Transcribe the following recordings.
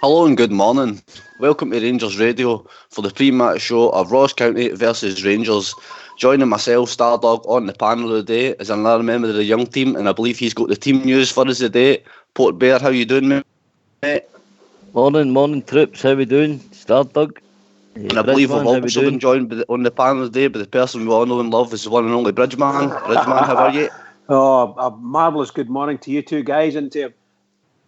Hello and good morning. Welcome to Rangers Radio for the pre-match show of Ross County versus Rangers. Joining myself, Stardog, on the panel today is another member of the young team, and I believe he's got the team news for us today. Port Bear, how you doing, mate? Morning, troops. How we doing? Stardog. And I believe we've also been joined on the panel today by the person we all know and love is the one and only Bridgeman. Bridgeman, how are you? Oh, a marvellous good morning to you two guys, and to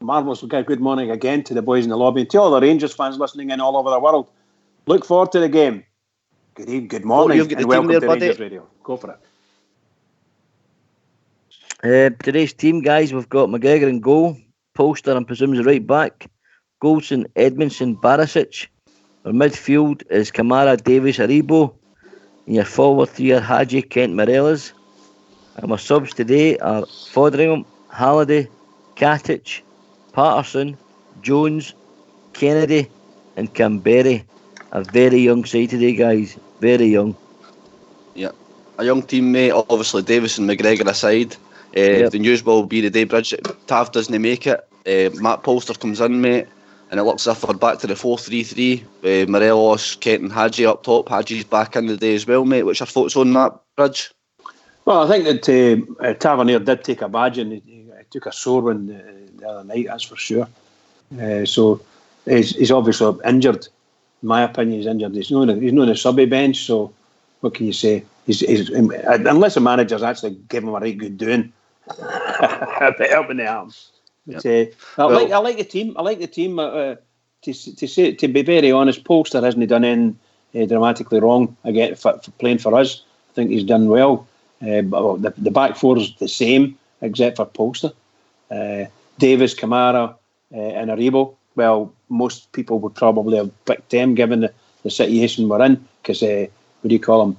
marvellous good morning again to the boys in the lobby and to all the Rangers fans listening in all over the world. Look forward to the game. Good morning, and welcome to Rangers Radio. Go for it. Today's team, guys, we've got McGregor in goal, Polster, I'm presuming, right back, Goldson, Edmondson, Barisic. Our midfield is Kamara, Davis, Aribo. And your forward three are Hadji, Kent, Morelos. And my subs today are Foderingham, Halliday, Katic, Patterson, Jones, Kennedy, and Canberry. A very young side today, guys. Very young. Yeah, a young team, mate. Obviously, Davis and McGregor aside. The news will be the day Bridge Tav doesn't make it. Matt Polster comes in, mate, and it looks as if we're back to the 4-3-3. Morelos, Kent, and Hadji up top. Hadji's back in the day as well, mate. What's your thoughts on that, Bridge? Well, I think that Tavernier did take a badge, and he took a sore one the other night, that's for sure. So he's obviously injured. In my opinion, he's injured. He's not on the subby bench, so what can you say? He's unless the manager's actually given him a right good doing, helping the arms. But, I like the team. I like the team. To be very honest, Polster hasn't done anything dramatically wrong again for playing for us. I think he's done well. But the back four is the same except for Polster. Davis, Kamara, and Aribo. Well, most people would probably have picked them given the situation we're in, because what do you call him?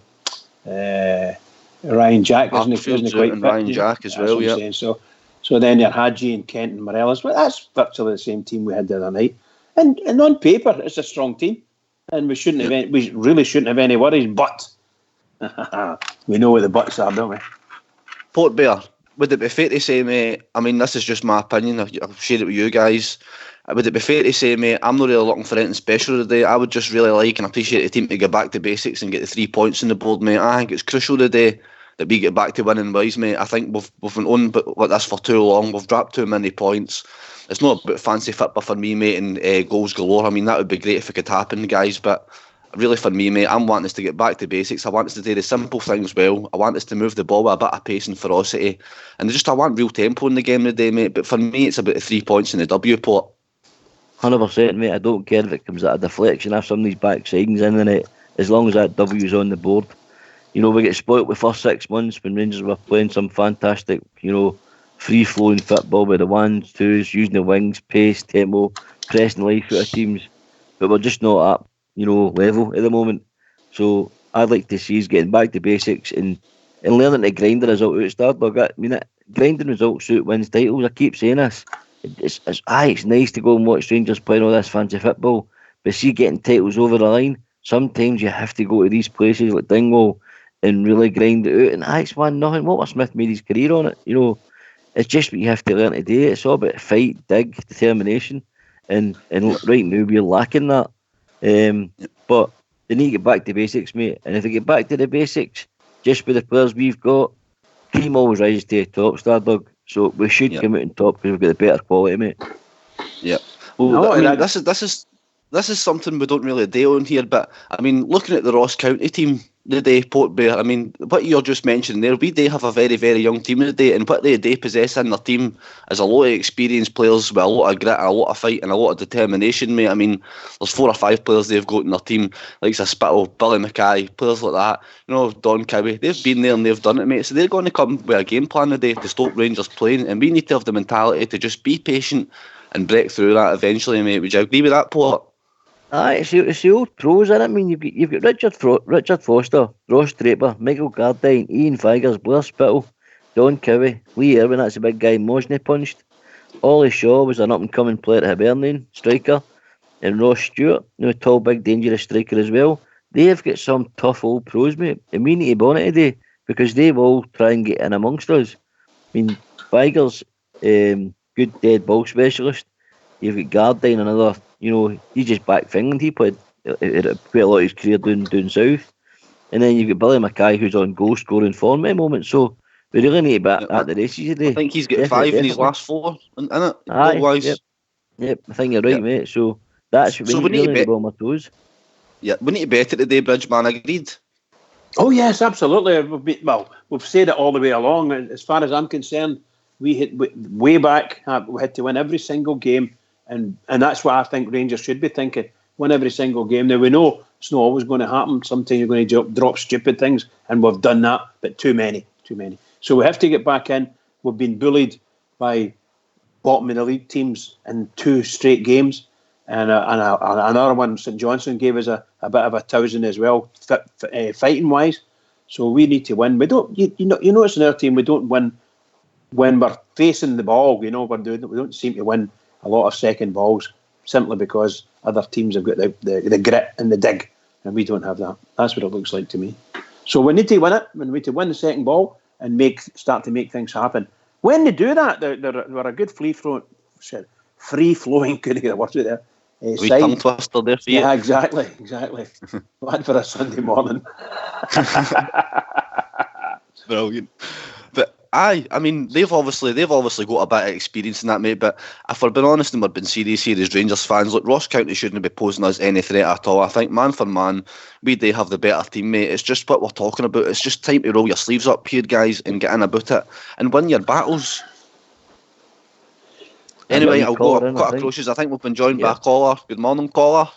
Ryan Jack isn't quite fit. Ryan Jack as well, yeah. So then you're Hadji and Kent and Morelos. Well, that's virtually the same team we had the other night. And on paper, it's a strong team, and we really shouldn't have any worries. But we know what the buts are, don't we? Port Bear, would it be fair to say, mate, I mean, this is just my opinion, I'll share it with you guys. Would it be fair to say, mate, I'm not really looking for anything special today. I would just really like and appreciate the team to get back to basics and get the 3 points on the board, mate. I think it's crucial today that we get back to winning ways, mate. I think we've been on like this for too long. We've dropped too many points. It's not about fancy football for me, mate, and goals galore. I mean, that would be great if it could happen, guys, but really for me, mate, I'm wanting us to get back to basics. I want us to do the simple things well. I want us to move the ball with a bit of pace and ferocity. And I want real tempo in the game today, mate. But for me, it's about the 3 points in the W, Port. 100%, mate. I don't care if it comes at a deflection off somebody's backsidings in the net, as long as that W's on the board. You know, we get spoilt the first 6 months when Rangers were playing some fantastic, free-flowing football with the 1s, 2s, using the wings, pace, tempo, pressing life out of teams. But we're just not at, level at the moment. So I'd like to see us getting back to basics and learning to grind the result out. Stardog. I mean, grinding results out wins titles. I keep saying this. It's nice to go and watch Rangers playing all this fancy football, but see getting titles over the line, sometimes you have to go to these places like Dingwall and really grind it out. And it's 1-0. Walter Smith made his career on it. It's just what you have to learn to do. It's all about fight, dig, determination, and right now we're lacking that. But they need to get back to basics, mate. And if they get back to the basics, just with the players we've got, team always rises to the top, Stardog. So we should come out on top because we've got the better quality, mate. Yeah. Well, this is something we don't really deal on here, but I mean, looking at the Ross County team today, Port Bear, I mean, what you're just mentioning there, we do have a very, very young team today, and what they do possess in their team is a lot of experienced players with a lot of grit, a lot of fight, and a lot of determination, mate. I mean, there's 4 or 5 players they've got in their team, like Spittle, Billy Mackay, players like that, Don Cowie. They've been there and they've done it, mate. So they're going to come with a game plan today to stop Rangers playing, and we need to have the mentality to just be patient and break through that eventually, mate. Would you agree with that, Port? It's the old pros, isn't it? I mean, you've got Richard Foster, Ross Draper, Michael Gardine, Ian Vigurs, Blair Spittle, Don Cowie, Lee Irwin, that's a big guy, Mosney punched. Ollie Shaw was an up-and-coming player at Hibernian, striker, and Ross Stewart, tall, big, dangerous striker as well. They've got some tough old pros, mate, and we need to be on it today because they've all try and get in amongst us. I mean, Vigurs, good dead ball specialist. You've got Gardine, another, You know, he just backed Finland. He played quite a lot of his career down south. And then you've got Billy Mackay, who's on goal scoring form at the moment. So we really need to be at the races today. I think he's got 5 in his last 4, in it, Aye, goal-wise. Yep, I think you're right, mate. So that's what we need to be on our toes. Yeah, we need to bet it today, Bridgeman. Agreed? Oh, yes, absolutely. We've said it all the way along. As far as I'm concerned, way back, we had to win every single game. And that's what I think Rangers should be thinking. Win every single game. Now, we know it's not always going to happen. Sometimes you're going to drop stupid things, and we've done that, but too many. So we have to get back in. We've been bullied by bottom of the league teams in 2 straight games, and another one, St Johnstone, gave us a bit of 1,000 as well, fighting wise. So we need to win. We don't. You notice in our team we don't win when we're facing the ball. We don't seem to win a lot of second balls simply because other teams have got the grit and the dig, and we don't have that. That's what it looks like to me. So we need to win it. We need to win the second ball and start to make things happen. When they do that, they're a good free-flowing, couldn't get a word out there. We tongue twister there for you. Yeah, exactly. Bad for a Sunday morning. Brilliant. But I mean, they've obviously got a bit of experience in that, mate. But if we're being honest and we're being serious here as Rangers fans, look, Ross County shouldn't be posing us any threat at all. I think man for man, we do have the better team, mate. It's just what we're talking about. It's just time to roll your sleeves up here, guys, and get in about it and win your battles. Anyway, I'll go cut across. I think we've been joined by a caller. Good morning, caller.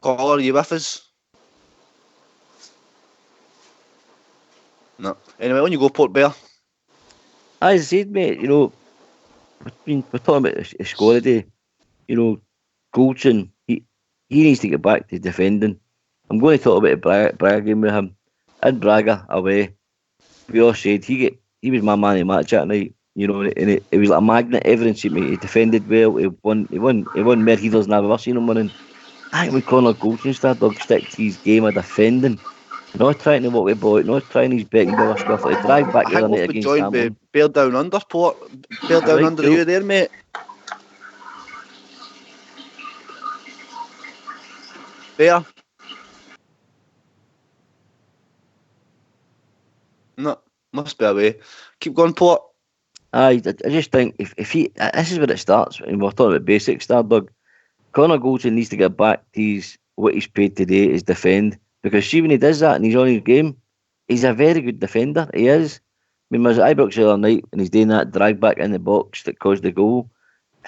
Caller, are you with us? No. Anyway, on you go, Port Bear. As I said, mate, you know, we're talking about the score today. You know, Goldson, he needs to get back to defending. I'm going to talk about the Braga game with him. In Braga, away, we all said he was my man of the match that night. You know, and it was like a magnet. Everyone said, mate, he defended well. He won more headers than I've ever seen him winning. I think when Connor Goldson started stick to his game of defending, not trying to walk the ball, not trying his Beckenbauer stuff, like drive back the other night against Cameron. I think we've been joined by Bear Down Under, Port. Bear Down Under cool. You there, mate. Bear. No, must be away. Keep going, Port. I just think if he, this is where it starts, and we're talking about basics, Doug. Connor Goldson needs to get back to what he's paid today is defend. Because see, when he does that and he's on his game, he's a very good defender. He is. I mean, I was at Ibrox the other night and he's doing that drive back in the box that caused the goal.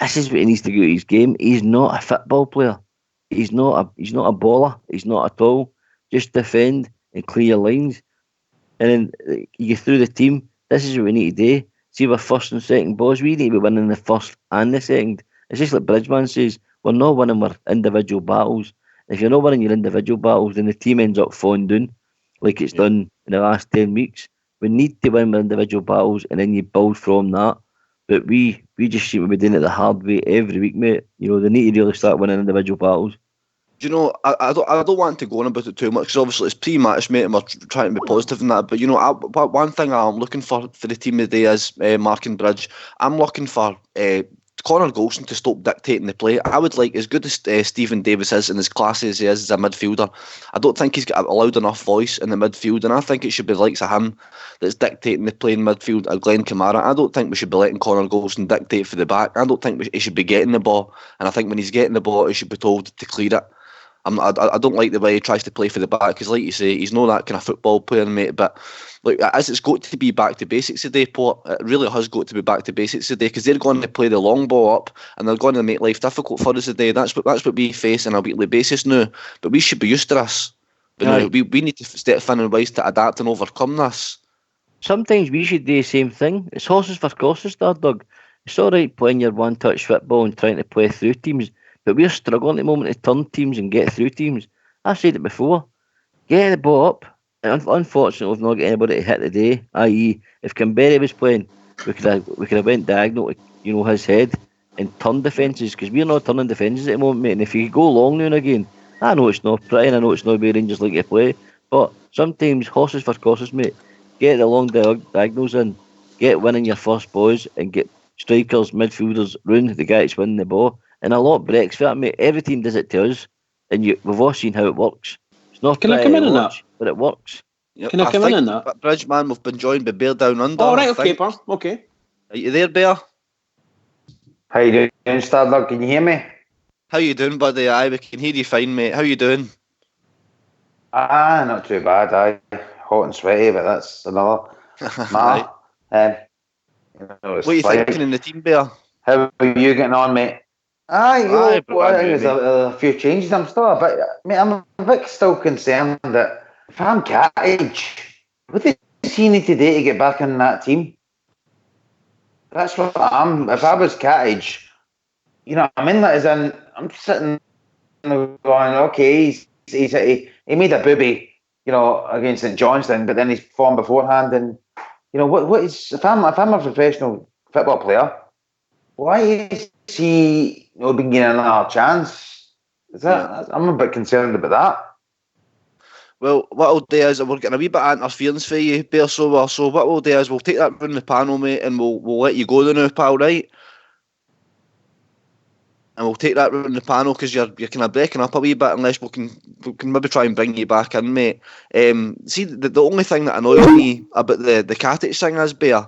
This is what he needs to get to his game. He's not a football player. He's not a baller. He's not at all. Just defend and clear your lines. And then you get through the team. This is what we need to do. See, we're first and second balls. We need to be winning the first and the second. It's just like Bridgeman says, we're not winning our individual battles. If you're not winning your individual battles, then the team ends up falling down, like it's done in the last 10 weeks. We need to win our individual battles, and then you build from that. But we just seem to be doing it the hard way every week, mate. You know, they need to really start winning individual battles. Do you know, I don't want to go on about it too much, because obviously it's pre-match, mate, and we're trying to be positive in that. But, you know, one thing I'm looking for the team today is Mark and Bridge. I'm looking for Connor Goldson to stop dictating the play. I would like, as good as Stephen Davis is and as classy as he is as a midfielder, I don't think he's got a loud enough voice in the midfield, and I think it should be the likes of him that's dictating the play in midfield, or Glenn Kamara. I don't think we should be letting Connor Goldson dictate for the back. I don't think he should be getting the ball, and I think when he's getting the ball, he should be told to clear it. I don't like the way he tries to play for the back, because like you say, he's not that kind of football player, mate. But look, as it's got to be back to basics today, Port, it really has got to be back to basics today, because they're going to play the long ball up and they're going to make life difficult for us today. That's what we face on a weekly basis now. But we should be used to this. But no, we need to step finding ways to adapt and overcome this. Sometimes we should do the same thing. It's horses for courses, Doug. It's all right playing your one-touch football and trying to play through teams, but we're struggling at the moment to turn teams and get through teams. I've said it before. Get the ball up. And unfortunately, we've not got anybody to hit today. I.e., if Canberra was playing, we could have went diagonal to, his head and turned defences, because we're not turning defences at the moment, mate. And if you go long now and again, I know it's not pretty, and I know it's not where Rangers like to play, but sometimes horses for courses, mate. Get the long diagonals in, get winning your first balls and get strikers, midfielders round the guy that's winning the ball. And a lot breaks for that, mate. Every team does it to us, and we've all seen how it works. It's not Can I pretty come in to on watch, that? but it works. Yep, Can I come in on that? But Bridgeman, we've been joined by Bear Down Under. Oh, right, I okay, think. pal. Okay. Are you there, Bear? How you doing, Stardog? Can you hear me? How you doing, buddy? Aye, we can hear you fine, mate. How you doing? Not too bad. Hot and sweaty, but that's another matter. What are you thinking in the team, Bear? How are you getting on, mate? I think there's a few changes. I'm still a bit, mate. I'm a bit still concerned that if I'm Cottage, what does he need to do to get back in that team? That's what I'm. If I was Cottage, I'm in that as in. I'm sitting going, okay, he made a booby, against St Johnstone, but then he's formed beforehand, and what is if I'm a professional football player, why is he being given another chance? I'm a bit concerned about that. Well, what I'll do is we're getting a wee bit of interference for you, Bear. So what we'll do is we'll take that round the panel, mate, and we'll let you go now, pal, right? And we'll take that round the panel because you're kind of breaking up a wee bit. Unless we can maybe try and bring you back in, mate. See, the only thing that annoys me about the Cottage thing is, Bear,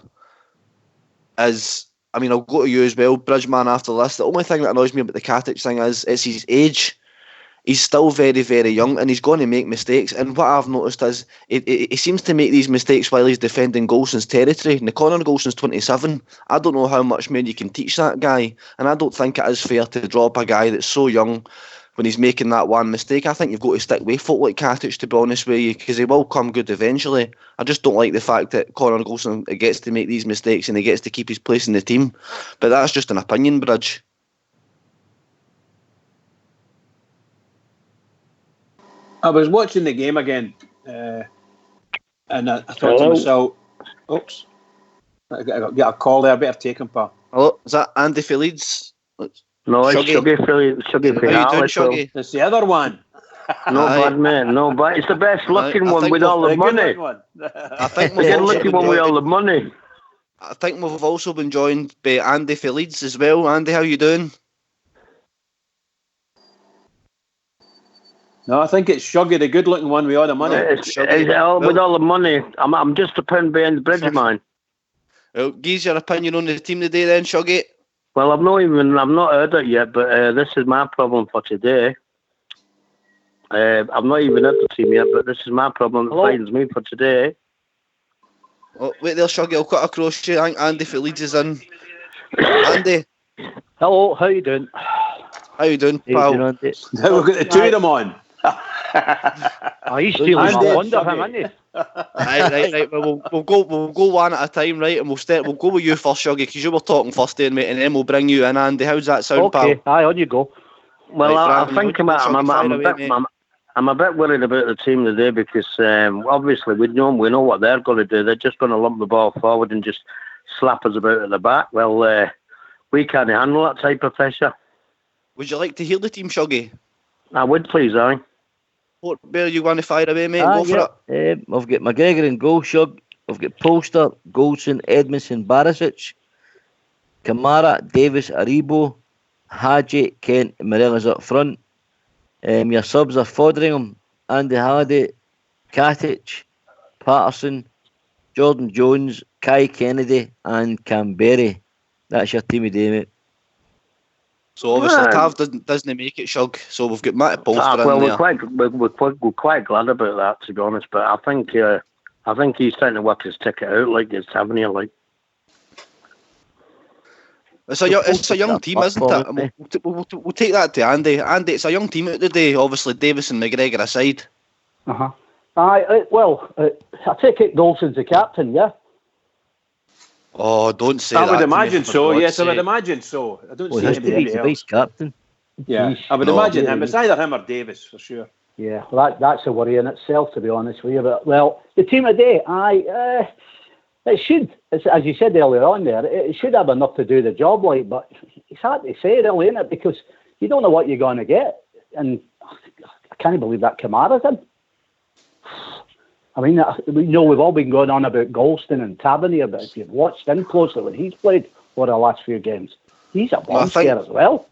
is, I mean, I'll go to you as well, Bridgeman, after this. The only thing that annoys me about the Cottage thing is it's his age. He's still very, very young, and he's going to make mistakes. And what I've noticed is he seems to make these mistakes while he's defending Golson's territory. And Conor Golson's 27. I don't know how much more you can teach that guy, and I don't think it is fair to drop a guy that's so young when he's making that one mistake. I think you've got to stick with folk like Cottage, to be honest with you, because he will come good eventually. I just don't like the fact that Conor Golson gets to make these mistakes and he gets to keep his place in the team. But that's just an opinion, Bridge. I was watching the game again, and I thought to myself, oops, I got a call there, I better take him, pal. Hello, is that Andy for Leeds? No, it's Shuggy for How you doing, Shuggy? It's the other one. No bad, man. No bad. It's the best looking one with all the money. I think the good looking one with all the money. I think we've also been joined by Andy for Leeds as well. Andy, how you doing? No, I think it's Shuggy, the good-looking one with all the money. With all the money. I'm just a pound behind the bridge, man. Well, give your opinion on the team today, then, Shuggy. Well, I've not heard it yet, but this is my problem for today. I've not even heard the team yet, but this is my problem that finds me for today. Oh, wait there, Shuggy. I'll cut across you. I think Andy for Leeds is in. Andy. Hello, how you doing? How you doing, pal? Now we've got the two of them on. He's stealing my wonder, isn't he? Right. Well, we'll go one at a time, right? And we'll go with you first, Shuggy, because you were talking first, then, mate, and then we'll bring you in, Andy. How's that sound, pal? Okay, aye, on you go. Well, I think I'm a bit worried about the team today because obviously we know what they're going to do. They're just going to lump the ball forward and just slap us about at the back. Well, we can't handle that type of pressure. Would you like to hear the team, Shuggy? I would, please, aye. What Bear you want to fire away, mate? Go for it. I've got McGregor in goal, Shug. I've got Polster, Goldson, Edmondson, Barisic, Kamara, Davis, Aribo, Hadji, Kent, and Morella's up front. Your subs are Foderingham, Andy Halliday, Katic, Patterson, Jordan Jones, Kai Kennedy, and Canberry. That's your team of day, mate. So obviously Tav doesn't make it, Shug. So we've got Matt Polster in there. We're quite glad about that, to be honest. But I think he's trying to work his ticket out, like it's Tavernier, like. It's a young team, isn't it? We'll take that to Andy. Andy, it's a young team out today. Obviously, Davis and McGregor aside. I take it Golson's the captain, yeah. Oh, don't say that. I would imagine so. Yes, I would imagine so. I don't see anybody else. Vice captain. Yeah, I would imagine him. It's either him or Davis for sure. Yeah, well, that's a worry in itself, to be honest with you. But the team today, it should, as you said earlier on there, it should have enough to do the job, like. But it's hard to say, really, isn't it? Because you don't know what you're going to get, and I can't believe that Kamara's in. I mean, we've all been going on about Golston and Tavernier, but if you've watched him closely when he's played for the last few games, he's a bomb scare as well.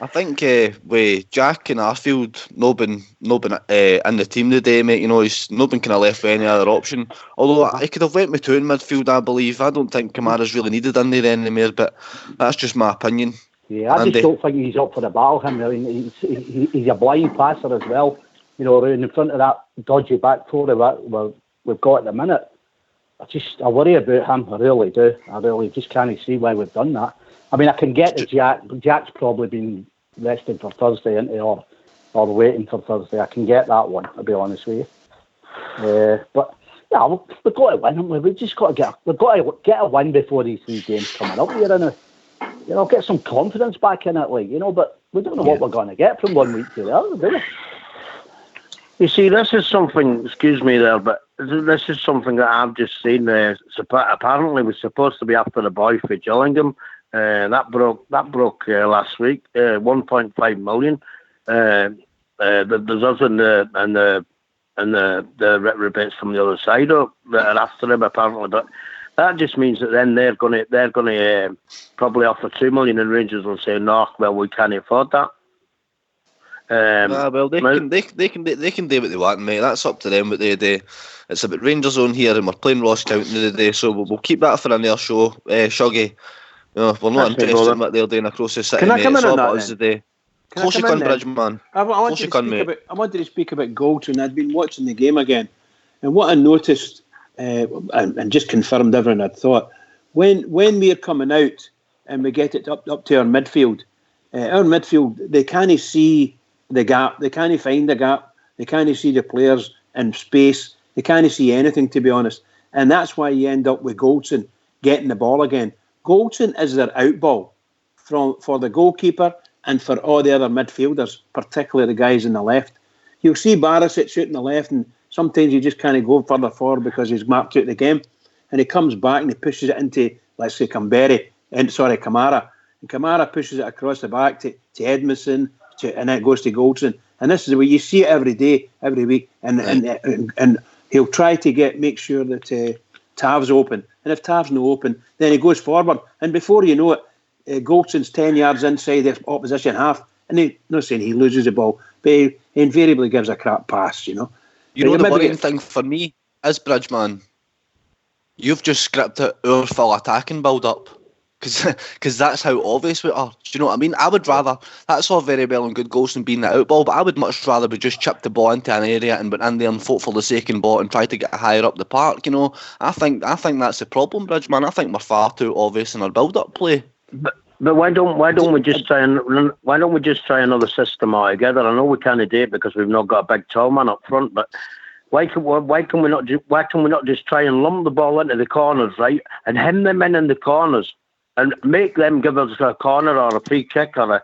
I think with Jack and Arfield not been in the team today, mate, he's not been kind of left with any other option. Although he could have went with two in midfield, I believe. I don't think Kamara's really needed in there anymore, but that's just my opinion. Yeah, I just don't think he's up for the battle. I mean, he's a blind passer as well. Around in front of that dodgy back four that we've got at the minute. I worry about him. I really do. I really just can't see why we've done that. I mean, I can get the Jack's probably been rested for Thursday, or waiting for Thursday. I can get that one, I'll be honest with you. But yeah, we've got to win, haven't we? We've just got to get a win before these 3 games coming up here, and get some confidence back in it, But we don't know what we're going to get from one week to the other, do we? You see, this is something. Excuse me there, but this is something that I've just seen. Apparently, we're supposed to be after the boy for Gillingham. That broke last week. 1.5 million. There's us and the rebates from the other side that are after him apparently. But that just means that then they're going to probably offer 2 million, and Rangers will say no. Well, we can't afford that. Well, they can do what they want, mate. That's up to them what they do. It's about Rangers on here, and we're playing Ross County today, so we'll keep that for another show. Shuggy. We're not interested in what they're doing across the city. Can I come in on that then? Today. Of course you can, Bridgeman. I wanted to speak about Goldson. I'd been watching the game again, and what I noticed, and just confirmed everything I'd thought, when we're coming out and we get it up to our midfield, they can't see the gap, they can't find the gap, they can't see the players in space, they can't see anything, to be honest. And that's why you end up with Goldson getting the ball again. Goldson is their out ball for the goalkeeper and for all the other midfielders, particularly the guys in the left. You'll see Barisic shooting the left, and sometimes he just can't go further forward because he's mapped out the game. And he comes back and he pushes it into, let's say, Kamara. And Kamara pushes it across the back to Edmondson, and then it goes to Goldson. And this is the way you see it every day, every week. And he'll try to make sure that Tav's open. And if Tav's not open, then he goes forward. And before you know it, Goldson's 10 yards inside the opposition half. And I'm not saying he loses the ball, but he invariably gives a crap pass, You know the worrying thing for me is, Bridgeman, you've just scripted our full attacking build-up. Because that's how obvious we are. Do you know what I mean? I would rather, that's all very well and good, Golson being the out ball, but I would much rather we just chip the ball into an area and went in there and fought for the second ball and try to get higher up the park. I think that's the problem, Bridgeman. I think we're far too obvious in our build-up play. But why don't we just try another system altogether? I know we can't do it because we've not got a big tall man up front, but why can we not just try and lump the ball into the corners, right, and hem them in the corners? And make them give us a corner or a free kick or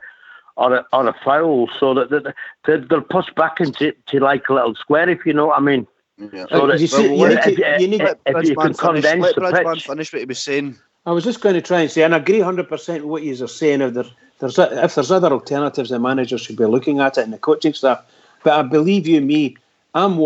a foul, so that they're pushed back into like a little square, if you know what I mean. Yeah. So if you can condense the pitch. Finish what he was saying. I was just going to try and say, and I agree 100% with what you are saying. If there's other alternatives, the managers should be looking at it, and the coaching staff. But I believe you me, I'm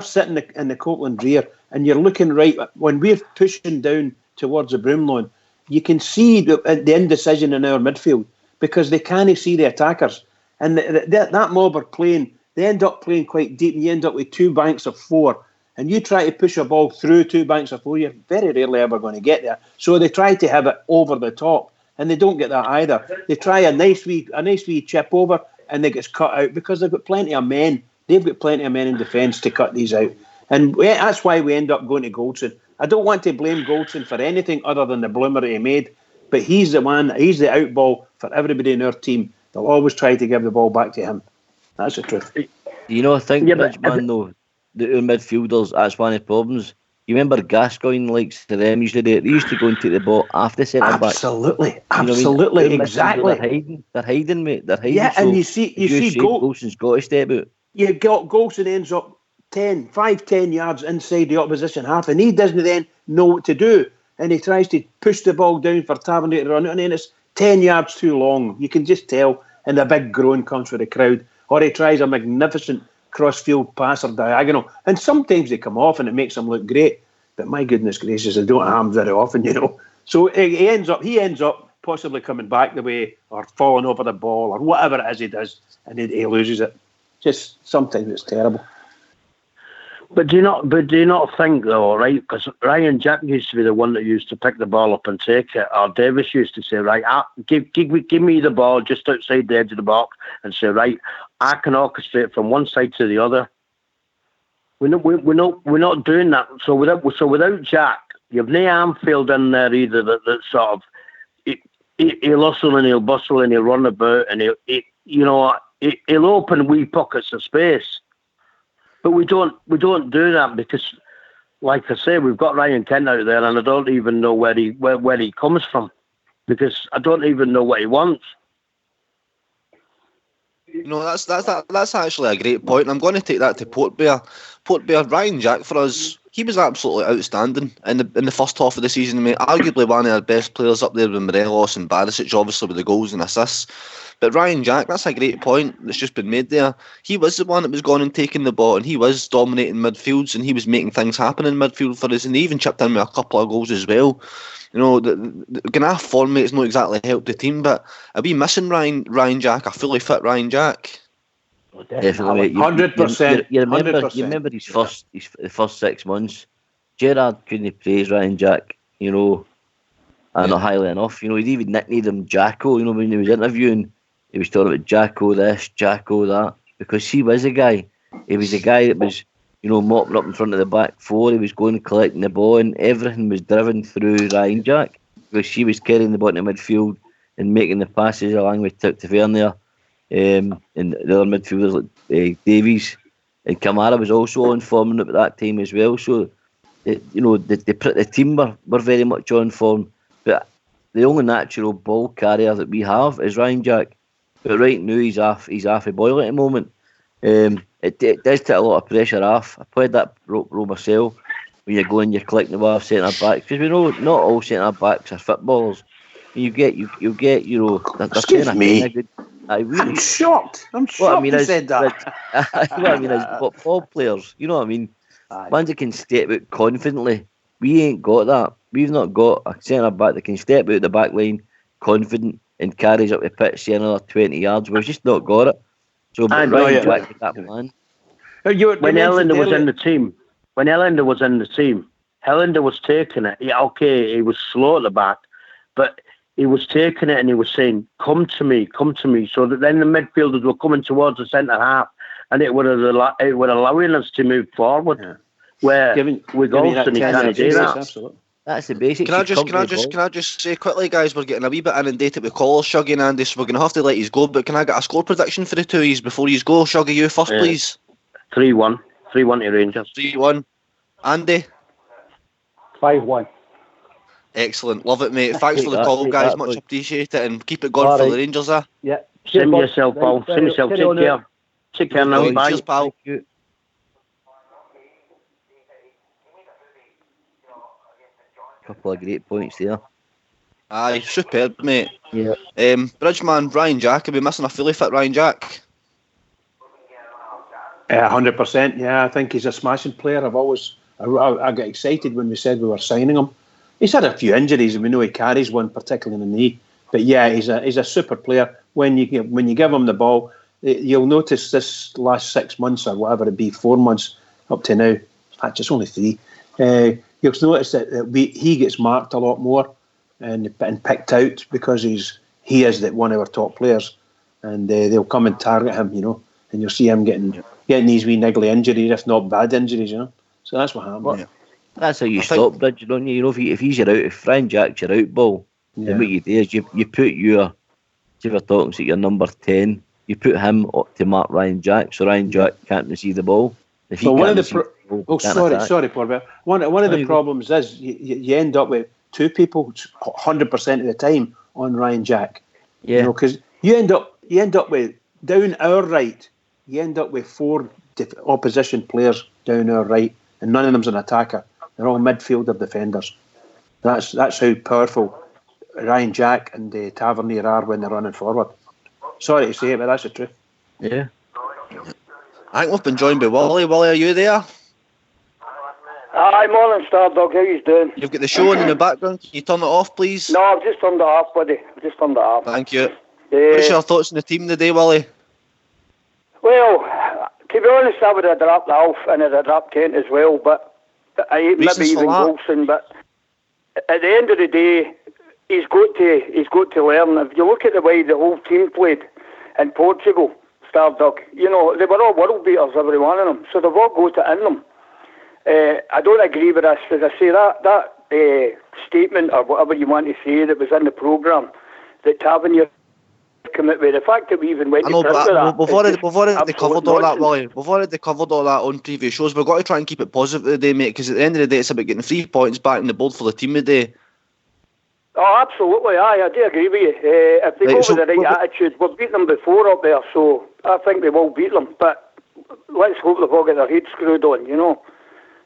sitting in the Copeland rear, and you're looking right when we're pushing down towards the broom lawn. You can see the indecision in our midfield because they can't see the attackers. And that mob are playing, they end up playing quite deep, and you end up with 2 banks of 4. And you try to push a ball through 2 banks of 4, you're very rarely ever going to get there. So they try to have it over the top, and they don't get that either. They try a nice wee chip over, and they get cut out because they've got plenty of men. They've got plenty of men in defence to cut these out. And that's why we end up going to Goldson. I don't want to blame Goldson for anything other than the bloomer he made, but he's the out ball for everybody in our team. They'll always try to give the ball back to him. That's the truth. I think, Bridgeman, though, the midfielders, that's one of the problems. You remember Gascoigne likes to them usually they used to go and take the ball after centre back. Absolutely, exactly. They're hiding, mate. They're hiding. Yeah, so and you see Golson's got to step out. You got Golson ends up 5-10 yards inside the opposition half, and he doesn't then know what to do, and he tries to push the ball down for Tavernier to run it, and then it's 10 yards too long. You can just tell, and a big groan comes for the crowd. Or he tries a magnificent cross-field pass or diagonal. And sometimes they come off and it makes them look great. But my goodness gracious, they don't have them very often, you know. So he ends up possibly coming back the way or falling over the ball or whatever it is he does, and he loses it. Just sometimes it's terrible. But do you not think though, right? Because Ryan Jack used to be the one that used to pick the ball up and take it, or Davis used to say, right, give me the ball just outside the edge of the box, and say, right, I can orchestrate from one side to the other. We're not doing that. So without Jack, you've no Armfield in there either. That sort of he'll hustle and he'll bustle and he'll run about and he'll open wee pockets of space. But we don't do that because, like I say, we've got Ryan Kent out there, and I don't even know where he comes from because I don't even know what he wants. You know, that's actually a great point. I'm going to take that to Port Bear. Ryan Jack for us, he was absolutely outstanding in the first half of the season. I mean, arguably one of our best players up there with Morelos and Barisic, obviously with the goals and assists. But Ryan Jack, that's a great point that's just been made there. He was the one that was going and taking the ball, and he was dominating midfields, and he was making things happen in midfield for us, and he even chipped in with a couple of goals as well. You know, the Gnaff formate's not exactly helped the team, but are we missing Ryan Jack, a fully fit Ryan Jack? Oh, definitely, 100%. You remember his first 6 months. Gerrard couldn't praise Ryan Jack, you know, not highly enough. You know, he'd even nicknamed him Jacko. You know, when he was interviewing, he was talking about Jacko this, Jacko that, because he was a guy. He was a guy that was, you know, mopping up in front of the back four. He was going and collecting the ball, and everything was driven through Ryan Jack because she was carrying the ball in the midfield and making the passes along with Tavernier and the other midfielders like Davies and Kamara was also on form at that time as well. So, you know, the team were very much on form, but the only natural ball carrier that we have is Ryan Jack. But right now he's off a boil at the moment. It does take a lot of pressure off. I played that role myself when you're going, you're collecting the ball off centre backs, because we know not all centre backs are footballers. You get, you know. Excuse me. Good, I'm shocked. I'm shocked you said that. What I mean is football players. You know what I mean? Ones that can step out confidently. We ain't got that. We've not got a centre back that can step out the back line confident and carries up the pitch say another 20 yards. We've just not got it. So Ryan Jack with that plan. When Ellender was in the team, Ellender was taking it. Yeah, okay, he was slow at the back, but he was taking it and he was saying, come to me. So that then the midfielders were coming towards the centre half, and it would allowing us to move forward. Yeah. Where with Golson, he can't do that. Absolutely. That's the basics. Can I just say quickly, guys, we're getting a wee bit inundated with callers, Shuggy and Andy, so we're going to have to let you go. But can I get a score prediction for the two of you before you go? Shuggy, you first, please. 3-1. 3-1 to Rangers. 3-1. Andy? 5-1. Excellent. Love it, mate. Thanks for the call, guys. Much appreciated. And keep it going for the Rangers, Yeah. Same yourself, Paul. Same yourself. Take care. Take care now. Bye. Cheers, pal. Couple of great points there. Aye, superb, mate. Yeah. Bridgeman, Ryan Jack. Are we missing a fully fit Ryan Jack? 100%. Yeah, I think he's a smashing player. I got excited when we said we were signing him. He's had a few injuries, and we know he carries one, particularly in the knee. But yeah, he's a super player. When you give him the ball, you'll notice this last 6 months or whatever it be, 4 months up to now. In fact, it's only 3. You'll notice that he gets marked a lot more and picked out because he is one of our top players, and they'll come and target him, you know, and you'll see him getting these wee niggly injuries, if not bad injuries, you know. So that's what happens. Yeah. That's how you stop Bridge, don't you? You know, if Ryan Jack's your out ball, then what you do is you put if you're talking to your number 10, you put him up to mark Ryan Jack, so Ryan Jack can't receive the ball. If he sorry, poor Bill. One of the problems is you end up with two people 100% of the time on Ryan Jack. Yeah. You know, because you end up with down our right, you end up with 4 opposition players down our right, and none of them's an attacker. They're all midfielder defenders. That's how powerful Ryan Jack and Tavernier are when they're running forward. Sorry to say it, but that's the truth. Yeah. I think we've been joined by Willie. Willie, are you there? Hi, morning, Stardog. How you doing? You've got the show on in the background. Can you turn it off, please? No, I've just turned it off, buddy. I've just turned it off. Thank you. What's your thoughts on the team today, Willie? Well, to be honest, I would have dropped Alf and I'd have dropped Kent as well, but maybe even Golson. But at the end of the day, he's got to learn. If you look at the way the whole team played in Portugal, Stardog, you know, they were all world beaters, every one of them. So they've all got it in them. I don't agree with this. As I say, that statement or whatever you want to say that was in the programme that Tavernier came out with, the fact that we even went to that. We've already covered all that, Willie. We've already covered all that on previous shows. We've got to try and keep it positive today, mate, because at the end of the day, it's about getting 3 points back in the board for the team today. Oh, absolutely, I do agree with you. If they go with the right attitude, we've beaten them before up there, so I think we will beat them. But let's hope they've all got their heads screwed on, you know.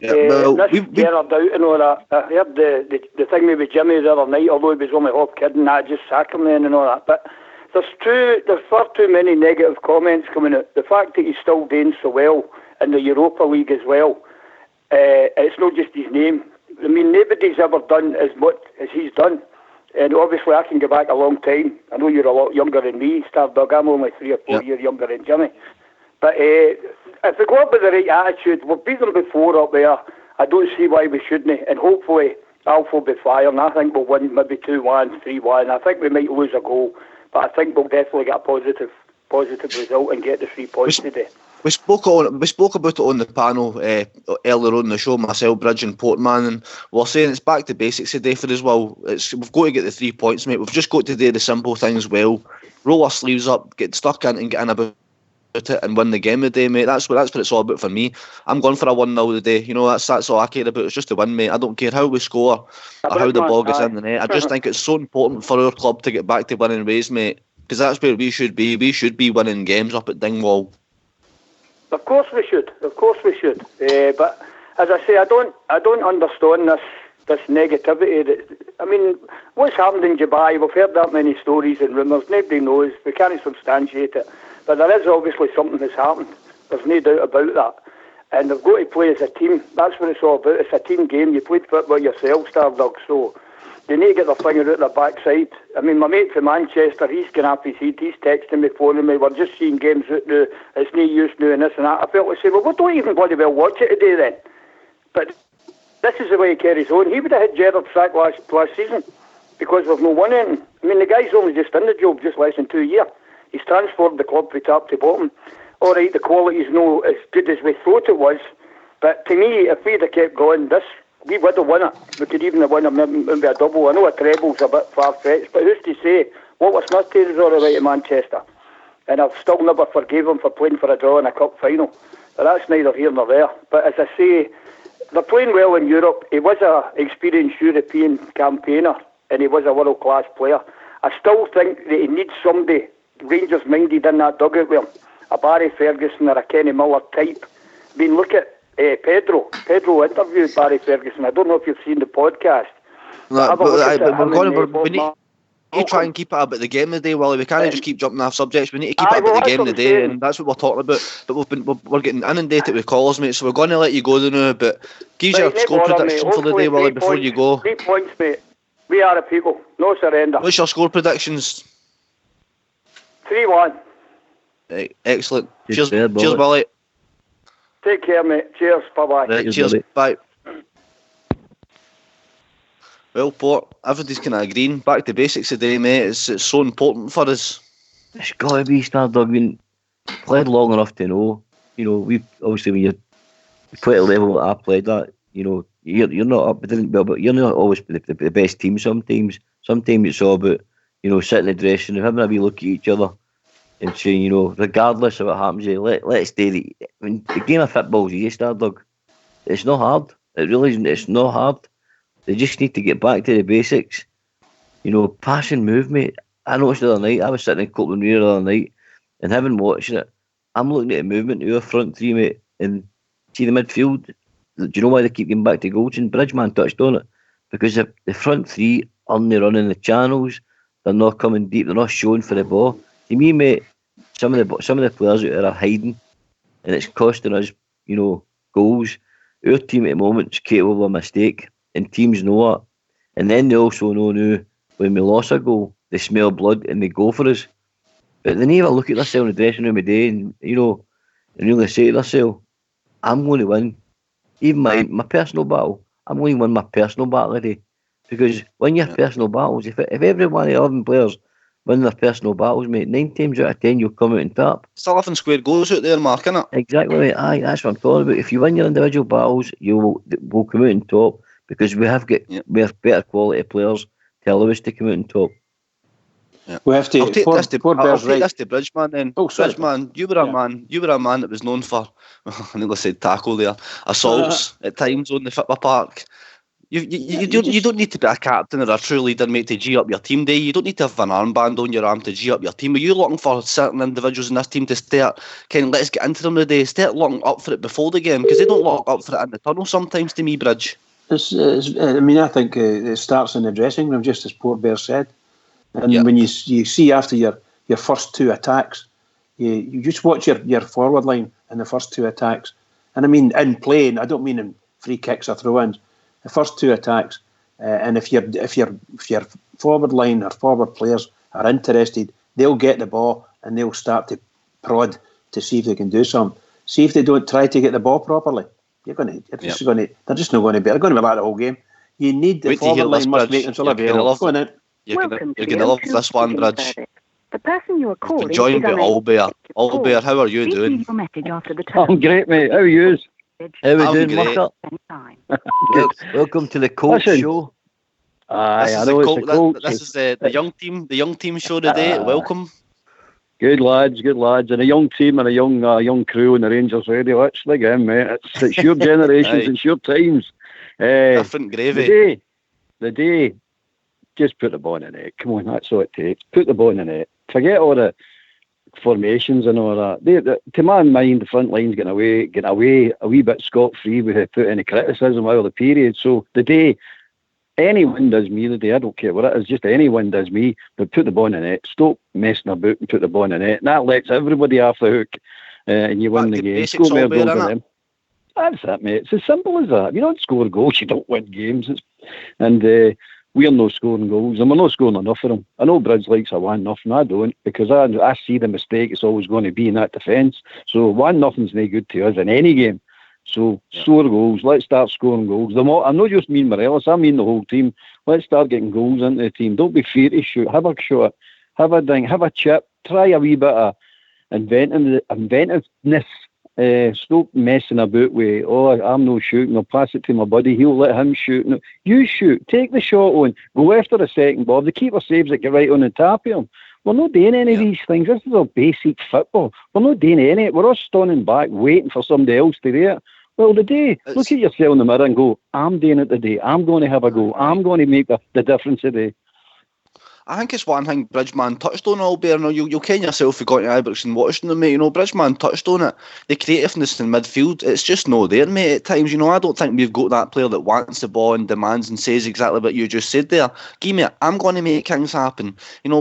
Gerrard out and all that. I heard the thing with Jimmy the other night, although he was only half kidding, I just sack him then and all that. But there's far too many negative comments coming out. The fact that he's still doing so well in the Europa League as well, it's not just his name. I mean, nobody's ever done as much as he's done. And obviously I can go back a long time. I know you're a lot younger than me, Stardog. I'm only 3 or 4 years younger than Jimmy. But if we go up with the right attitude, we've beat them before up there. I don't see why we shouldn't. And hopefully Alf will be firing. I think we'll win maybe 2-1, 3-1. I think we might lose a goal. But I think we'll definitely get a positive result and get the 3 points today. We spoke about it on the panel earlier on in the show, myself, Bridge and Portman, and we're saying it's back to basics today for us. Well, we've got to get the 3 points, mate. We've just got to do the simple things well, roll our sleeves up, get stuck in and get in about it and win the game today, mate. That's what it's all about for me. I'm going for a 1-0 today. You know, that's all I care about. It's just a win, mate. I don't care how we score or how the ball gets in the net. I just think it's so important for our club to get back to winning ways, mate, because that's where we should be. We should be winning games up at Dingwall. Of course we should. But as I say, I don't understand this negativity. I mean, what's happened in Dubai? We've heard that many stories and rumours. Nobody knows. We can't substantiate it. But there is obviously something that's happened. There's no doubt about that. And they've got to play as a team. That's what it's all about. It's a team game. You played football yourself, Stardog. So they need to get their finger out their backside. I mean, my mate from Manchester, he's going up his head. He's texting me, phoning me. We're just seeing games out now. It's no use now and this and that. I felt like saying, well, we don't even bloody well watch it today then. But this is the way he carries on. He would have had Gerrard sacked last season because we've no won anything. I mean, the guy's only just in the job just less than 2 years. He's transformed the club from top to bottom. All right, the quality's not as good as we thought it was. But to me, if we'd have kept going, we would have won it. We could even have won maybe a double. I know a treble's a bit far-fetched, but who's to say? Walter Smith is all right in Manchester. And I've still never forgave him for playing for a draw in a cup final. But that's neither here nor there. But as I say, they're playing well in Europe. He was an experienced European campaigner, and he was a world-class player. I still think that he needs somebody Rangers-minded in that dugout with him. A Barry Ferguson or a Kenny Miller type. I mean, look at Pedro. Pedro interviewed Barry Ferguson. I don't know if you've seen the podcast. We need to try and keep it about the game today, Willie. We can't just keep jumping off subjects. We need to keep it about the game today, and that's what we're talking about. But we're getting inundated with calls, mate, so we're going to let you go now, but give your score prediction for the day, Willie, before you go. 3 points, mate. We are the people. No surrender. What's your score predictions? 3-1. Right, excellent. Cheers, Willie. Take care, mate. Cheers. Bye-bye. Right, cheers. Bye. Well, Port, everybody's kind of agreeing. Back to basics today, mate. It's so important for us. It's got to be, Stardog. I mean, played long enough to know. You know, we obviously when you play at a level that I played at, you know, you're not up, but you're not always the best team. Sometimes it's all about, you know, sitting in the dressing room, having a wee look at each other, and saying, you know, regardless of what happens, let's do the. I mean, the game of football is easy, Stardog. It's not hard. It really isn't. It's not hard. They just need to get back to the basics. You know, passing movement. I noticed the other night, I was sitting in Copeland Rear the other night, and having watched it, I'm looking at the movement of our front three, mate, and see the midfield. Do you know why they keep getting back to goals? And Bridgeman touched on it. Because the front three aren't running the channels, they're not coming deep, they're not showing for the ball. To me, mate, some of the players out there are hiding. and it's costing us, goals. Our team at the moment is capable of a mistake, and teams know it. And then they also know now when we lost a goal, they smell blood and they go for us. But they never look at themselves in the dressing room a day and, and really say to themselves, I'm going to win. Even my personal battle, I'm going to win my personal battle today. Because when your personal battles, if every one of the 11 players win their personal battles, mate, 9 times out of 10 you'll come out on top. It's 11 square goals out there, Mark, innit? Exactly, mate. Aye, that's what I'm talking about. If you win your individual battles, you will come out on top because we have better quality players to allow us to come out on top. Yeah. We have to. I'll take this to Bridgeman then. Oh, sorry, Bridgeman, you were a man that was known for, I nearly said tackle there, assaults at times on the football park. You don't need to be a captain or a true leader, mate, to G up your team, do you? You don't need to have an armband on your arm to G up your team. Are you looking for certain individuals in this team to start, let's get into them today, start looking up for it before the game? Because they don't look up for it in the tunnel sometimes, to me, Bridge. I think it starts in the dressing room, just as Port Bear said. And when you see after your first 2 attacks, you just watch your forward line in the first 2 attacks. And I mean, in playing, I don't mean in free kicks or throw-ins. The first 2 attacks, and if your forward line or forward players are interested, they'll get the ball and they'll start to prod to see if they can do something. See if they don't try to get the ball properly. They're just not going to be. They're going to be like the whole game. You need the forward line must make themselves available. Go on in. You're going to love this one, Bridge. The person you are calling is joined by Allbear. Allbear, how are you doing? I'm great, mate. How are you? How are we doing, Mark? Welcome to the coach show. Aye, I know it's the coach. This is the young team show today. Welcome. Good lads, and a young team and a young crew in the Rangers radio. It's like him, mate. It's your generations, it's your times. Different gravy. The day. Just put the ball in the net. Come on, that's all it takes. Put the ball in the net. Forget all the formations and all that. To my mind, the front line's getting away a wee bit scot-free without put any criticism out of the period. So the day any win does me, the day I don't care what it is, just any win does me, but put the ball in the net. Stop messing about and put the ball in the net. And that lets everybody off the hook and you win the game. Score more goals than them. That's it, mate. It's as simple as that. If you don't score goals, you don't win games. We're not scoring goals, and we're not scoring enough of them. I know Bridge likes a 1-0. I don't, because I see the mistake it's always going to be in that defence. So 1-0's no good to us in any game. So score goals. Let's start scoring goals. I'm not just mean Morelos. I mean the whole team. Let's start getting goals into the team. Don't be afraid to shoot. Have a shot. Have a ding. Have a chip. Try a wee bit of inventiveness. Stop messing about with, I'm no shooting, I'll pass it to my buddy, he'll let him shoot. No, you shoot, take the shot on, go after the second ball. The keeper saves it, get right on the top of him. We're not doing any of these things. This is all basic football. We're not doing any of it. We're all standing back waiting for somebody else to do it. Well, today, look at yourself in the mirror and go, I'm doing it today. I'm going to have a go. I'm going to make the difference today. I think it's one thing Bridgeman touched on, Albert. You'll ken yourself for going to Ibrox and watching them, mate. Bridgeman touched on it. The creativeness in midfield, it's just not there, mate, at times. I don't think we've got that player that wants the ball and demands and says exactly what you just said there. Give me it. I'm going to make things happen.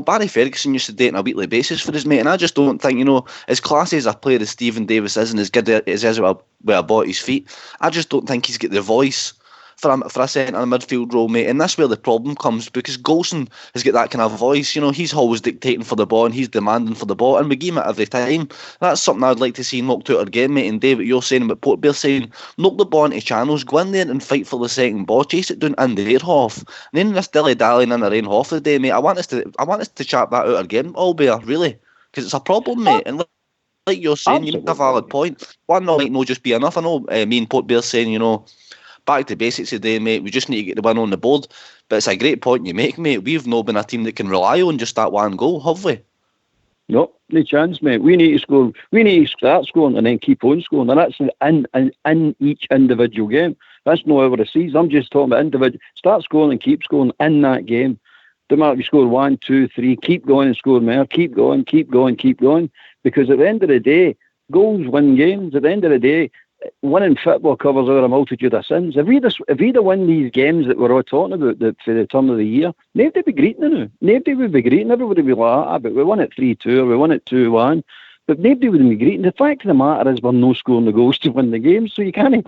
Barry Ferguson used to do it on a weekly basis for his mate, and I just don't think, as classy as a player as Stephen Davis is and as good as he is with a ball at his feet, I just don't think he's got the voice for a centre midfield role, mate, and that's where the problem comes, because Golson has got that kind of voice. He's always dictating for the ball and he's demanding for the ball, and we give him it every time. That's something I'd like to see knocked out again, mate. And David, you're saying about Port Bear saying, knock the ball into channels, go in there and fight for the second ball, chase it down in the air half, and then this dilly-dallying in the rain half of the day, mate. I want us to chat that out again, Albert, really, because it's a problem, mate. And like you're saying, you make a valid point. 1-0 might not just be enough. I know me and Port Bear saying, back to basics today, mate. We just need to get the win on the board. But it's a great point you make, mate. We've not been a team that can rely on just that one goal, have we? No chance, mate. We need to score. We need to start scoring and then keep on scoring. And that's in each individual game. That's not over the season. I'm just talking about individual. Start scoring and keep scoring in that game. Don't matter if you score 1, 2, 3. Keep going and score more. Keep going. Because at the end of the day, goals win games. At the end of the day, winning football covers over a multitude of sins. If we'd win these games that we're all talking about for the turn of the year, nobody would be greeting now. Nobody would be greeting. Everybody would be like, but we won it 3-2 or we won it 2-1. but nobody would be greeting. The fact of the matter is we're no scoring the goals to win the game, so you can't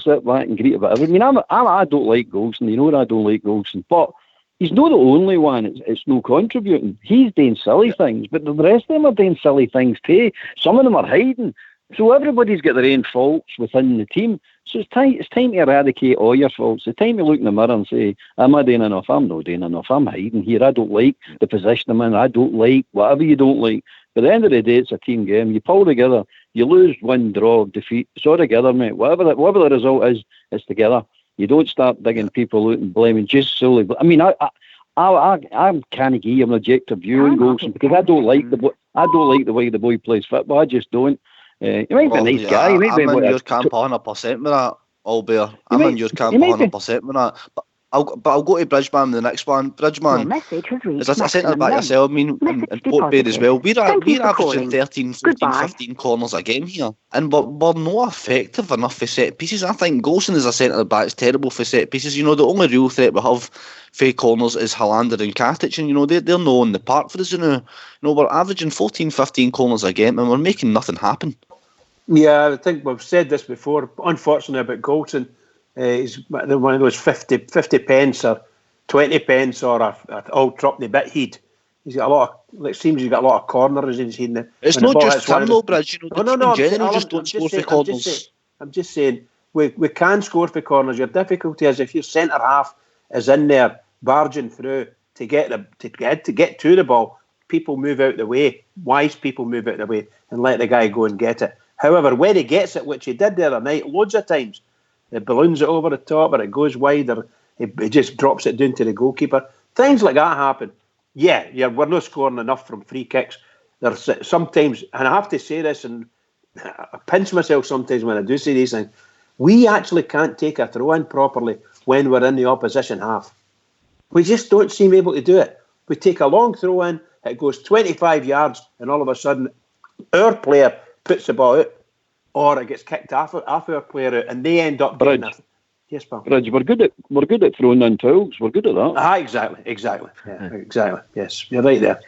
sit back and greet about it. I mean, I don't like Golson, you know that I don't like Golson, but he's not the only one. It's no contributing. He's doing silly things, but the rest of them are doing silly things too. Some of them are hiding. So everybody's got their own faults within the team. So it's time to eradicate all your faults. It's time to look in the mirror and say, am I doing enough? I'm not doing enough. I'm hiding here. I don't like the position I'm in. I don't like whatever you don't like. But at the end of the day, it's a team game. You pull together. You lose, win, draw, defeat. It's all together, mate. Whatever the result is, it's together. You don't start digging people out and blaming just solely. I mean, I can't give you an objective view on Golson because I don't like the way the boy plays football. I just don't. He might be a nice guy. I'm in your camp 100% with that, Albert. I'm in your camp 100% with that. But I'll go to Bridgeman, the next one. Bridgeman, as I said about yourself, I mean, and Port Bear as well, we're averaging 13, 14, 15 corners a game here. And we're not effective enough for set pieces. I think Golson as a centre-back is terrible for set pieces. You know, the only real threat we have for corners is Hollander and Katic, and, you know, they're not on the park for us, you know. You know, we're averaging 14, 15 corners a game, and we're making nothing happen. Yeah, I think we've said this before. Unfortunately, about Golson, he's one of those 50 pence or 20 pence or a old Tropney bit heat. He's got a lot of, it seems he's got a lot of corners in his head. It's not just him though, Bridge. You know, no, in general, just don't score for corners. I'm just saying, we can score for corners. Your difficulty is if your centre half is in there barging through to get to the ball, people move out the way. Wise people move out the way and let the guy go and get it. However, when he gets it, which he did the other night, loads of times, he balloons it over the top, or it goes wide, or he just drops it down to the goalkeeper. Things like that happen. Yeah, we're not scoring enough from free kicks. There's sometimes, and I have to say this, and I pinch myself sometimes when I do say these things, we actually can't take a throw-in properly when we're in the opposition half. We just don't seem able to do it. We take a long throw-in, it goes 25 yards, and all of a sudden, our player puts the ball out, or it gets kicked off our player out, and they end up getting it. Yes, pal. Bridge, we're good at throwing in tools. We're good at that. Exactly. Yeah, exactly. Yes, you're right there.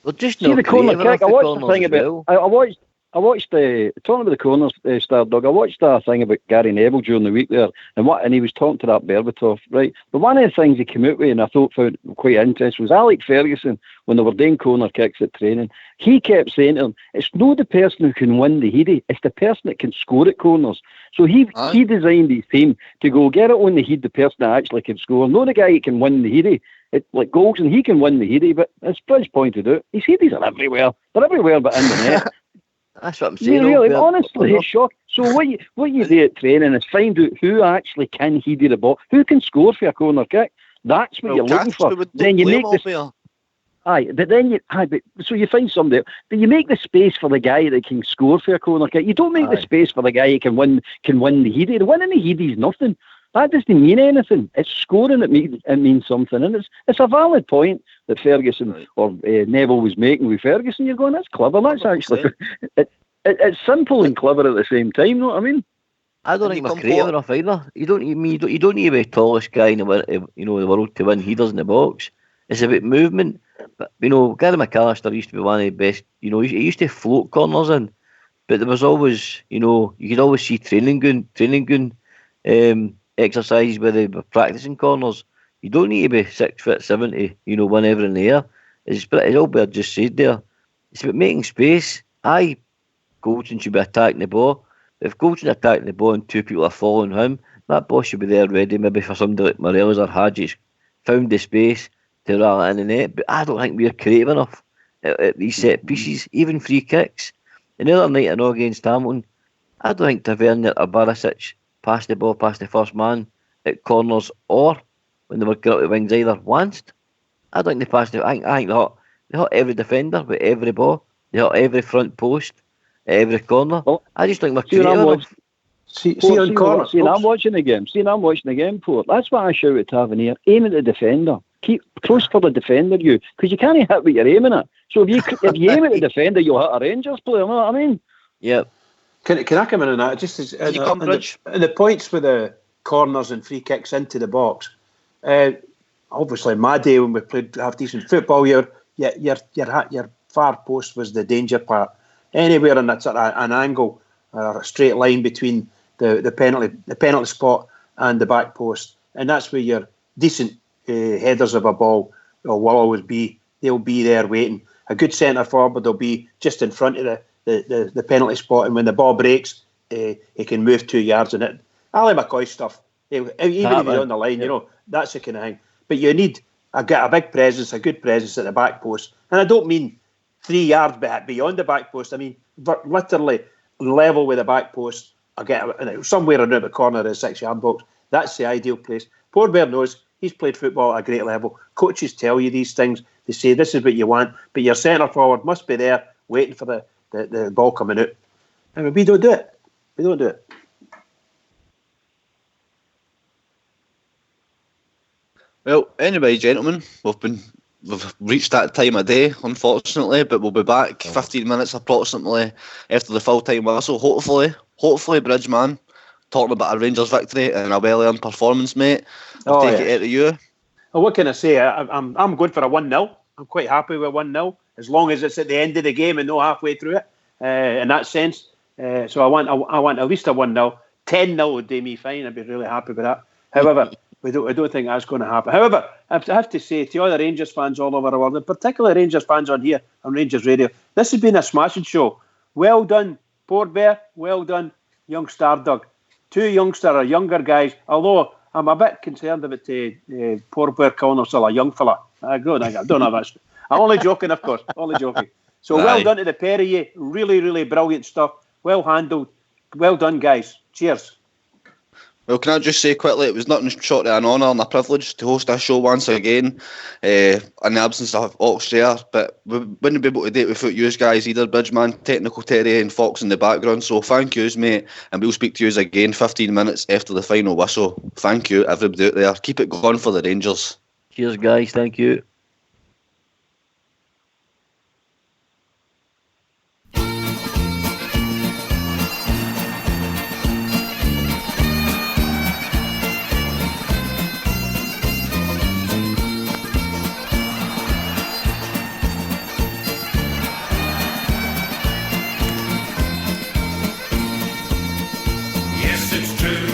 We're just see the corner kick. I watched the thing about. I watched the talking about the corners, Star Dog. I watched that thing about Gary Neville during the week there, and he was talking to that Berbatov, right? But one of the things he came out with, and I thought found quite interesting, was Alex Ferguson when they were doing corner kicks at training. He kept saying to him, "It's not the person who can win the heady; it's the person that can score at corners." So he designed his team to go get it on the head, the person that actually can score, not the guy who can win the heady. Like Golson, he can win the heady, but as Bridge pointed out, his headies are everywhere. They're everywhere but in the net. That's what I'm saying. Really, honestly, it's shocking. So what you do at training is find out who actually can heady the ball, who can score for a corner kick. That's what you're looking for. Then you make this. So you find somebody, but you make the space for the guy that can score for a corner kick. You don't make the space for the guy who can win the heady. The winning the heady is nothing. That doesn't mean anything. It's scoring that means something, and it's a valid point that Ferguson or Neville was making with Ferguson. You're going, that's clever. That's actually it's simple and clever at the same time. You know what I mean? I don't think we're creative enough either. You don't need to be the tallest guy in the world to win headers in the box. It's about movement. But Gary McAllister used to be one of the best. He used to float corners in, but there was always, you could always see training gun exercises where they were practicing corners. You don't need to be 6'70", win everything in the air. It's Albert just said there. It's about making space. Golson should be attacking the ball. If Golson's attacking the ball and two people are following him, that ball should be there ready, maybe for somebody like Morelos or Hadji's found the space to roll it in the net. But I don't think we're creative enough at these set pieces, even free kicks. And the other night I know against Hamilton, I don't think Tavernier or Barisic passed the ball past the first man at corners or when they were getting up the wings either once. I don't think they passed it. I think they hit every defender with every ball. They hit every front post, every corner. Well, I just think we're creative enough. I'm watching the game, Port. That's why I shout at Tavernier, aim at the defender. Keep close for the defender, because you can't hit what you're aiming at. So if you aim at the defender, you'll hit a Rangers player, you know what I mean? Yep. Can I come in on that? Just as the points with the corners and free kicks into the box. Obviously, my day when we played half decent football, your far post was the danger part. anywhere in that sort of an angle or a straight line between the penalty spot and the back post, and that's where your decent headers of a ball will always be. They'll be there waiting. A good centre forward will be just in front of the penalty spot, and when the ball breaks, he can move 2 yards in it. Ali McCoy stuff. Even if he's on the line, that's the kind of thing. But you need a big presence, a good presence at the back post, and I don't mean 3 yards beyond the back post. I mean literally level with the back post. I get somewhere around the corner of the 6-yard box. That's the ideal place. Poor Bear knows he's played football at a great level. Coaches tell you these things. They say this is what you want, but your centre forward must be there waiting for the ball coming out. And we don't do it. We don't do it. Well, anyway, gentlemen, we've reached that time of day, unfortunately, but we'll be back 15 minutes approximately after the full-time whistle. Hopefully, Bridgeman, talking about a Rangers victory and a well-earned performance, mate. I'll take it out of you. Well, what can I say? I'm going for a 1-0. I'm quite happy with 1-0, as long as it's at the end of the game and not halfway through it, in that sense. So I want at least a 1-0. 10-0 would do me fine. I'd be really happy with that. However, I don't think that's going to happen. However, I have to say to all the Rangers fans all over the world, and particularly Rangers fans on here on Rangers Radio, this has been a smashing show. Well done, Port Bear. Well done, young Stardug. Two younger guys, although I'm a bit concerned about Port Bear calling himself a young fella. I don't know if that's... I'm only joking, of course. Only joking. So well done to the pair of you. Really, really brilliant stuff. Well handled. Well done, guys. Cheers. Well, can I just say quickly, it was nothing short of an honour and a privilege to host this show once again, in the absence of Oxshare, but we wouldn't be able to do it without you guys either, Bridgeman, Technical Terry and Fox in the background, so thank yous, mate, and we'll speak to yous again 15 minutes after the final whistle. Thank you, everybody out there. Keep it going for the Rangers. Cheers, guys. Thank you.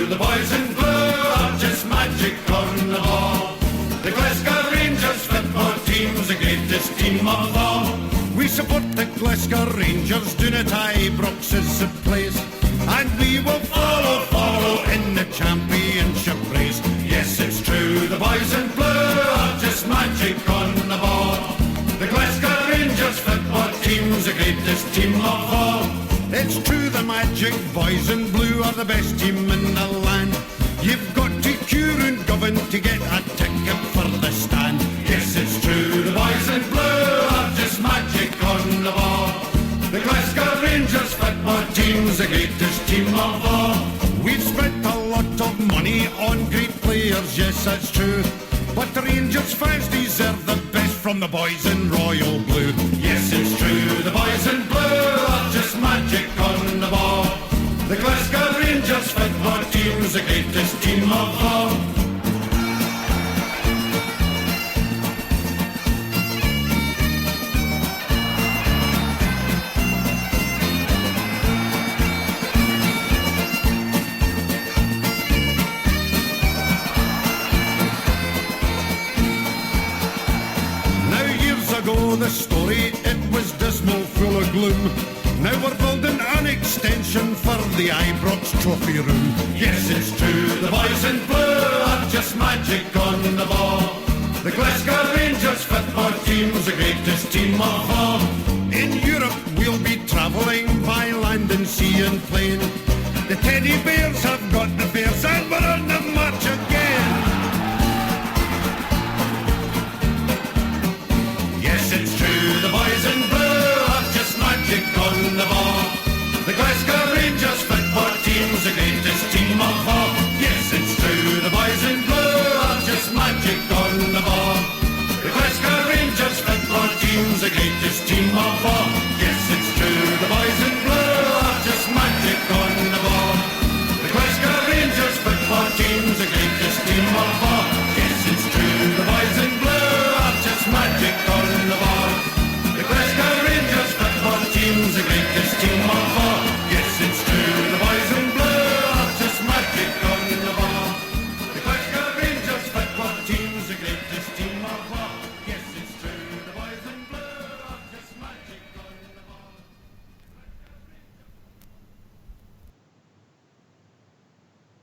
The boys in blue are just magic on the ball. The Glasgow Rangers football team's the greatest team of all. We support the Glasgow Rangers down at Ibrox is the place, and we will follow in the championship race. Yes, it's true, the boys in blue are just magic on the ball. The Glasgow Rangers football team's the greatest team of all. It's true, the Magic Boys in Blue are the best team in the land. You've got to queue and govern to get a ticket for the stand. Yes, it's true, the boys in blue are just magic on the ball. The Glasgow Rangers football team's the greatest team of all. We've spent a lot of money on great players, yes, that's true. But the Rangers fans deserve the best from the boys in royal blue. Yes, it's true, the boys in blue are just magic on the ball. The Glasgow Rangers football team's the greatest team of all. Ago the story, it was dismal, full of gloom. Now we're building an extension for the Ibrox trophy room. Yes, it's true, the boys in blue are just magic on the ball. The Glasgow Rangers football team's the greatest team of all. In Europe we'll be travelling by land and sea and plane. The teddy bears have got the bears and we're on the march again. It's true, the boys in blue are just magic on the ball. The Glasgow Rangers football team's the greatest team of all. Yes, it's true, the boys in blue are just magic on the ball. The Glasgow Rangers football team's the greatest team of all. Yes, it's true, the boys in blue are just magic on the ball. The Glasgow Rangers football team's the greatest team of all. Yes, it's true, the boys in blue are just magic on the ball. The Glasgow Rangers football team's the greatest